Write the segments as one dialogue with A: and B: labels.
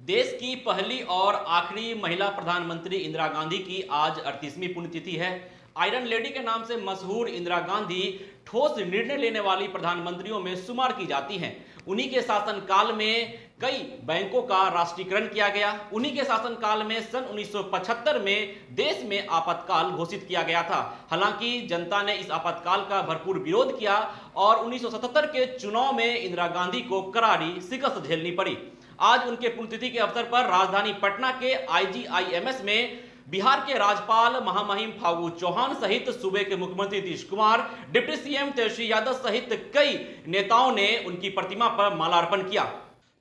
A: देश की पहली और आखिरी महिला प्रधानमंत्री इंदिरा गांधी की आज 38वीं पुण्यतिथि है। आयरन लेडी के नाम से मशहूर इंदिरा गांधी ठोस निर्णय लेने वाली प्रधानमंत्रियों में शुमार की जाती हैं। उन्हीं के शासनकाल में कई बैंकों का राष्ट्रीयकरण किया गया। उन्हीं के शासनकाल में सन 1975 में देश में आपातकाल घोषित किया गया था। हालांकि जनता ने इस आपातकाल का भरपूर विरोध किया और 1977 के चुनाव में इंदिरा गांधी को करारी शिकस्त झेलनी पड़ी। आज उनके पुण्यतिथि के अवसर पर राजधानी पटना के IGIMS में बिहार के राज्यपाल महामहिम फागू चौहान सहित सूबे के मुख्यमंत्री नीतीश कुमार, डिप्टी CM तेजस्वी यादव सहित कई नेताओं ने उनकी प्रतिमा पर माल्यार्पण किया।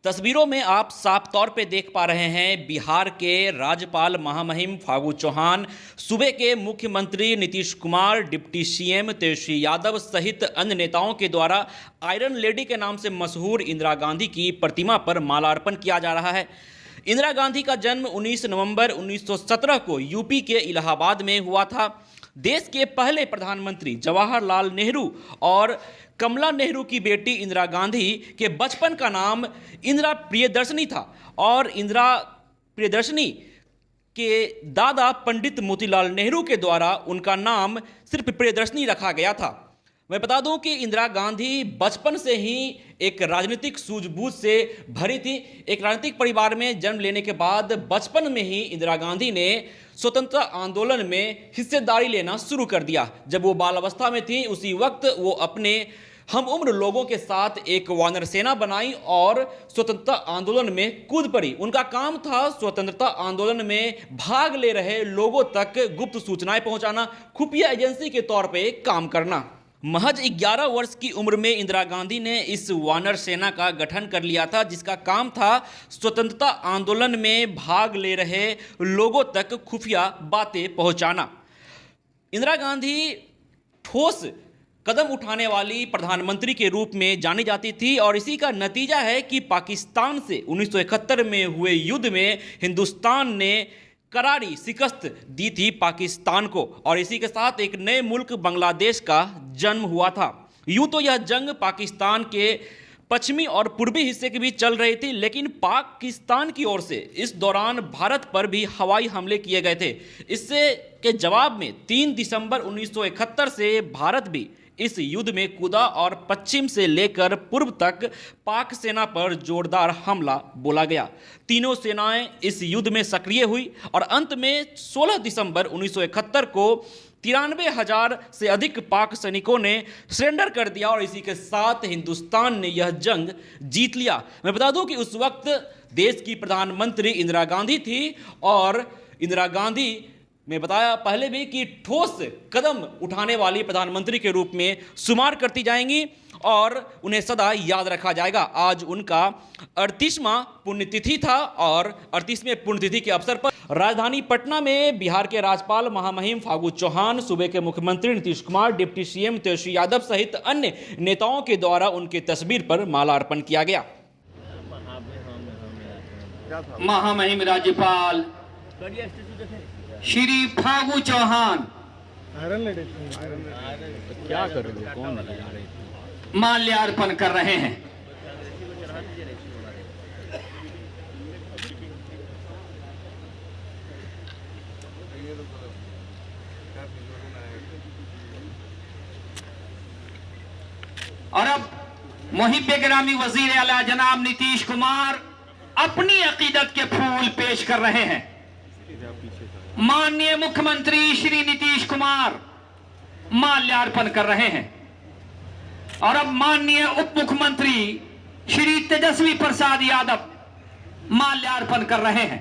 A: तस्वीरों में आप साफ तौर पे देख पा रहे हैं बिहार के राज्यपाल महामहिम फागू चौहान, सूबे के मुख्यमंत्री नीतीश कुमार, डिप्टी CM तेजस्वी यादव सहित अन्य नेताओं के द्वारा आयरन लेडी के नाम से मशहूर इंदिरा गांधी की प्रतिमा पर माल्यार्पण किया जा रहा है। इंदिरा गांधी का जन्म 19 नवंबर 1917 को यूपी के इलाहाबाद में हुआ था। देश के पहले प्रधानमंत्री जवाहरलाल नेहरू और कमला नेहरू की बेटी इंदिरा गांधी के बचपन का नाम इंदिरा प्रियदर्शनी था और इंदिरा प्रियदर्शनी के दादा पंडित मोतीलाल नेहरू के द्वारा उनका नाम सिर्फ प्रियदर्शनी रखा गया था। मैं बता दूं कि इंदिरा गांधी बचपन से ही एक राजनीतिक सूझबूझ से भरी थी। एक राजनीतिक परिवार में जन्म लेने के बाद बचपन में ही इंदिरा गांधी ने स्वतंत्रता आंदोलन में हिस्सेदारी लेना शुरू कर दिया। जब वो बाल अवस्था में थी उसी वक्त वो अपने हम उम्र लोगों के साथ एक वानर सेना बनाई और स्वतंत्रता आंदोलन में कूद पड़ी। उनका काम था स्वतंत्रता आंदोलन में भाग ले रहे लोगों तक गुप्त सूचनाएं पहुंचाना, खुफिया एजेंसी के तौर पे काम करना। महज 11 वर्ष की उम्र में इंदिरा गांधी ने इस वानर सेना का गठन कर लिया था, जिसका काम था स्वतंत्रता आंदोलन में भाग ले रहे लोगों तक खुफिया बातें पहुंचाना। इंदिरा गांधी ठोस कदम उठाने वाली प्रधानमंत्री के रूप में जानी जाती थी और इसी का नतीजा है कि पाकिस्तान से 1971 में हुए युद्ध में हिंदुस्तान ने करारी शिकस्त दी थी पाकिस्तान को और इसी के साथ एक नए मुल्क बांग्लादेश का जन्म हुआ था। यूं तो यह जंग पाकिस्तान के पश्चिमी और पूर्वी हिस्से के बीच चल रही थी, लेकिन पाकिस्तान की ओर से इस दौरान भारत पर भी हवाई हमले किए गए थे। इससे के जवाब में 3 दिसंबर 1971 से भारत भी इस युद्ध में कूदा और पश्चिम से लेकर पूर्व तक पाक सेना पर जोरदार हमला बोला गया। तीनों सेनाएं इस युद्ध में सक्रिय हुई और अंत में 16 दिसंबर 1971 को 93,000 से अधिक पाक सैनिकों ने सरेंडर कर दिया और इसी के साथ हिंदुस्तान ने यह जंग जीत लिया। मैं बता दूं कि उस वक्त देश की प्रधानमंत्री इंदिरा गांधी थी और इंदिरा गांधी मैं बताया पहले भी कि ठोस कदम उठाने वाली प्रधानमंत्री के रूप में शुमार करती जाएंगी और उन्हें सदा याद रखा जाएगा। आज उनका 38वां पुण्यतिथि था और 38वें पुण्यतिथि के अवसर पर राजधानी पटना में बिहार के राज्यपाल महामहिम फागू चौहान, सूबे के मुख्यमंत्री नीतीश कुमार, डिप्टी CM तेजस्वी यादव सहित अन्य नेताओं के द्वारा उनकी तस्वीर पर माल्यार्पण किया गया।
B: महामहिम राज्यपाल श्री फागू चौहान
C: क्या कर रहे हो? कौन है?
B: माल्यार्पण कर रहे हैं। और अब मुहिब गिरामी वजीर आला जनाब नीतीश कुमार अपनी अकीदत के फूल पेश कर रहे हैं। माननीय मुख्यमंत्री श्री नीतीश कुमार माल्यार्पण कर रहे हैं और अब माननीय उप मुख्यमंत्री श्री तेजस्वी प्रसाद यादव माल्यार्पण कर रहे हैं।